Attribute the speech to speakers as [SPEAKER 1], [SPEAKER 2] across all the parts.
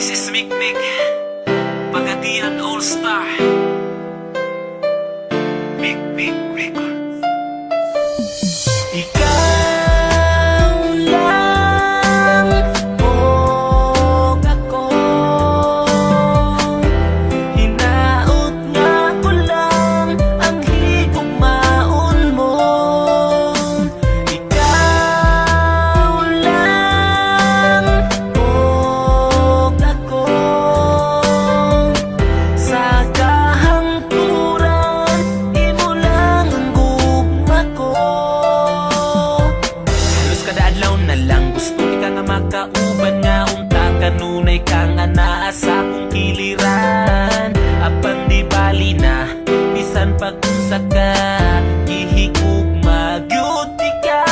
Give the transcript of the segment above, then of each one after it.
[SPEAKER 1] This is Mikmik, Pagadian All-Star, Mikmik Records.
[SPEAKER 2] Ikaw lang o ako, hinaot nga ko lang ang higugmaon mo. Ikaw lang o ako, sa kahangturan imo lang ang gugma ko. Halos kada adlaw na lang gusto ka nga makauban nga unta kanunay kang anaa sa akong kiliran. Apan di bali na bisan pag-unsa ka gihigugma gyud ka.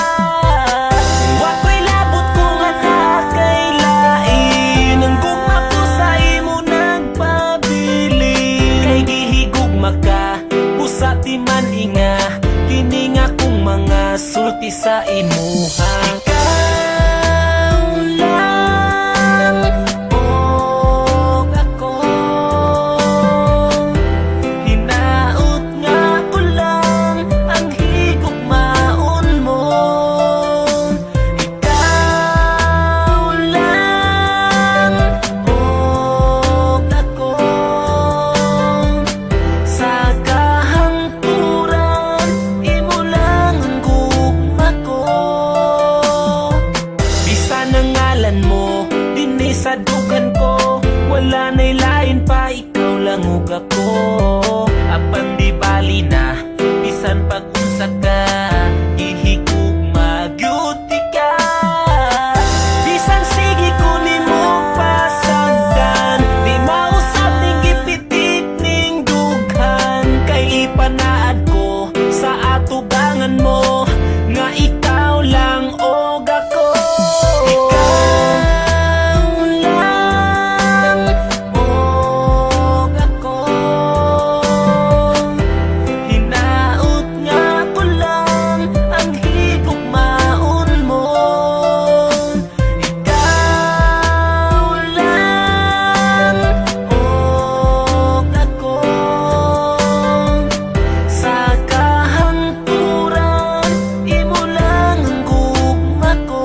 [SPEAKER 2] Wako'y labot ko nga nakailain ang gugma ko sa imo nagpabili. Kay gihigugma ka busa ti man inga kini nga kong mga sulti sa imuha. Ikaw lang o ako, hinaot nga ko lang ang higugmaon mo. Ikaw lang o ako, sa kahangturan imo lang ang gugma ko. Bisan ang ngalan mo dinhi sa dugan ko, wala na'y lain pa, ikaw lang ug ako. Apan di bali na bisan pag-unsa ka gihigugma gyud ka. Bisan sige ko nimo pasagdan, di mausap ning gipitik ning dughan. Kay ipanaad ko sa atubangan mo nga ikaw lang og ako. Ikaw lang og ako, hinaot nga ko lang ang higugmaon mo. Ikaw lang og ako, sa kahangturan imo lang ang gugma ko.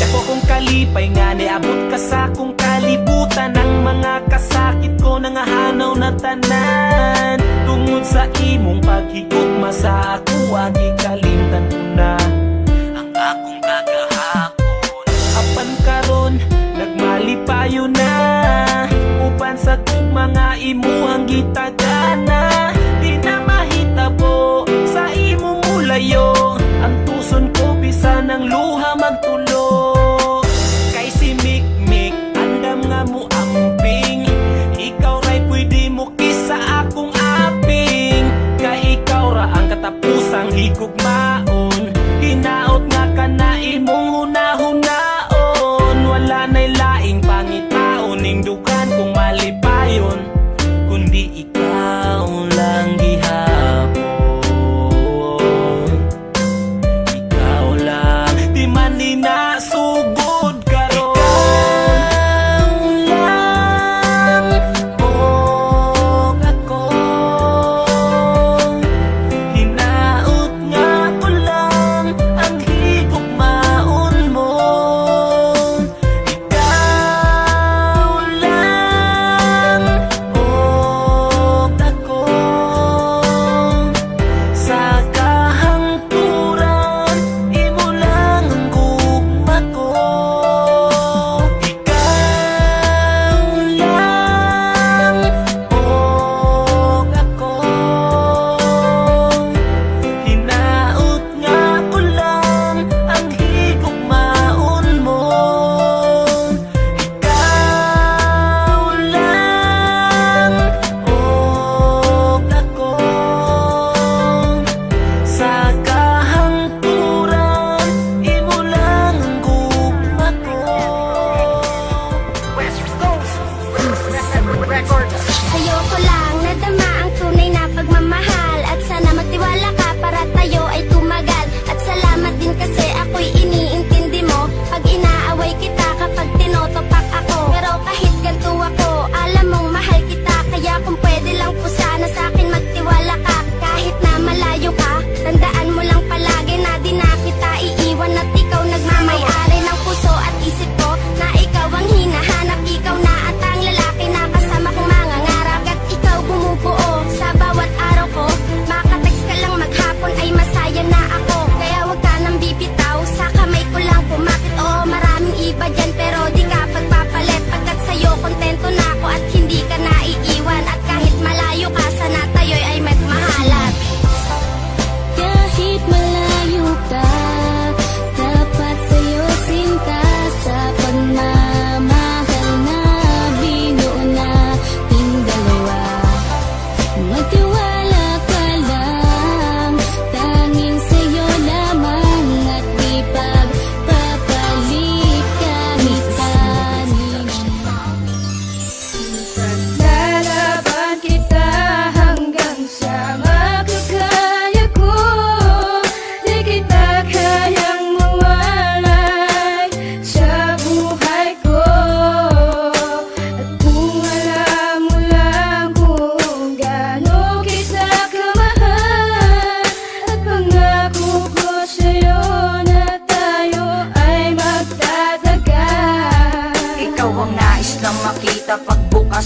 [SPEAKER 2] Dako kong kalipay nga niabot ka sa akong kalibutan. Ang mga kasakit ko nangahanaw na tanan tungod sa imong paghigugma sa ako. Gikalimtan ko na ang akong kagahapon. Apan karon nagmalipayo na upan sa tugma nga imuhang gitagana. Di na mahitabo sa imo mulayo ang tuson ko bisan ang luha magtulo. Kay si Mikmik andam nga mo amping, ikaw ra'y pwede mo kisa akong aping. Kay ikaw ra ang katapusang higugmaon, hinaot nga ka na imong hunahunahon. Wala na'y laing pangitaon ning dugan kung malipayon, kundi ikaw lang gihapon. Ikaw lang di man ninasugod karon. Ikaw lang og ako, hinaot nga ko lang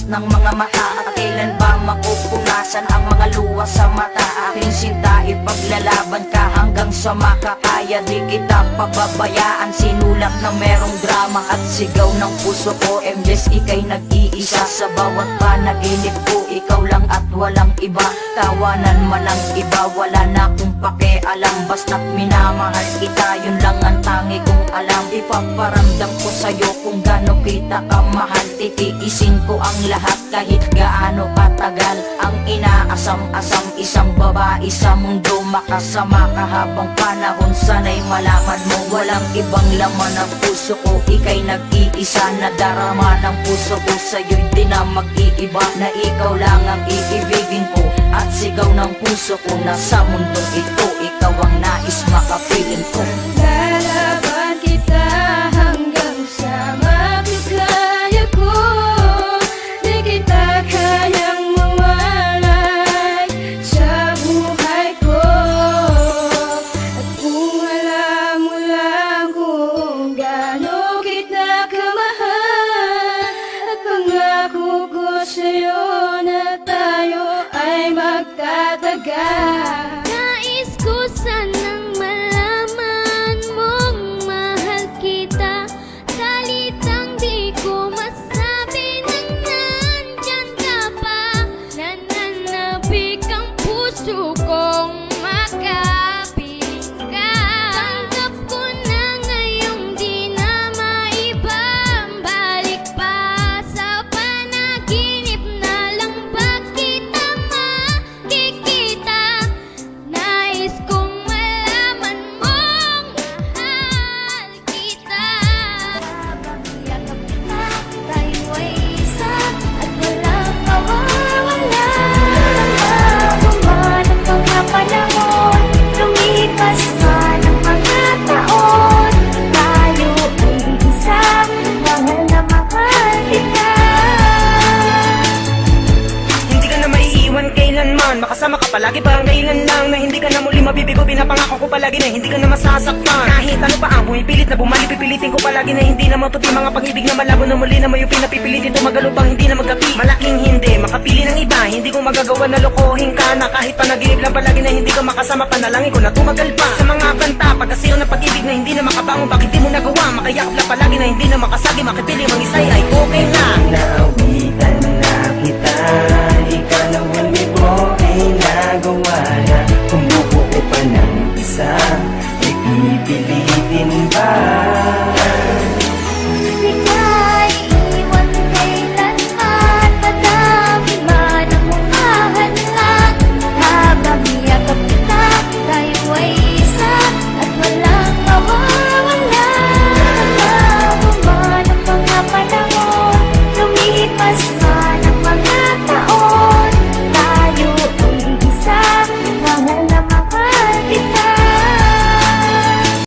[SPEAKER 3] ng mga mata. At kailan ba mapupunasan ang mga luha sa mata? Aking sinta, ipaglalaban ka hanggang sa makakaya. Di kita pababayaan, sinulat na merong drama at sigaw ng puso ko. MJs, ika'y nag-iisa sa bawat panaginip ko. Ikaw lang at walang iba, tawanan man ang iba, wala na akong pakialam. Basta't minamahal kita, yun lang ang tangi kong alam. Ipaparamdam ko sa'yo kung gaano kita kamahal. Titiisin ko ang lahat kahit gaano katagal. Ang inaasam-asam, isang babae sa mundo, makasama ka habang panahon. Sana'y malaman mo, walang ibang laman ng puso ko. Ika'y nag-iisa na darama ng puso ko. Sa'yo'y di na mag-iiba, na ikaw lang ang iibigin ko. At sigaw ng puso ko na sa mundong ito, ikaw ang nais makapiling ko.
[SPEAKER 4] Lalaban kita hanggang sa makikaya ko. Di kita kayang mawalay sa buhay ko. At kung alam mo lang kung gaano kita kamahal, at pangako ko sa'yo na tayo ay magtatagal. Nais ko sanang malaman mong mahal kita. Salitang di ko masabi nang nandyan ka pa. Nananabik ang puso kong makapiling ka. Tanggap ko na ngayong di na maibabalik pa. Sa panaginip na lang ba kita makikita? Nais kong malaman mong mahal kita. Yakap kita, tayo ay isa at walang mawawala. Buman ang mga panahon, lumipas man ang mga taon. Tayo ay isa, mahal na mahal kita.
[SPEAKER 2] Hindi ka na maiiwan kailanman, makasama ka palagi parang kailan lang. Na hindi ka na muli mabibigo, pinapangako ko palagi na hindi ka na masasaktan. Kahit ano pa ang pumipilit na bumalik, pipilitin ko palagi na hindi na maputi. Mga pag-ibig na malabo na muli na mayupin na pipilitin tumagalo pang hindi na magkapi. Malaking hindi, makapili ng iba, hindi ko magagawa na lokohin ka na. Kahit panaginip lang palagi na hindi ka makasama, panalangin ko na tumagal pa. Sa mga kanta, pagkasiro ng pag-ibig na hindi na makabangon, bakit di mo nagawa? Makayakap lang palagi na hindi na makasagi, makipili mang isay ay okay na.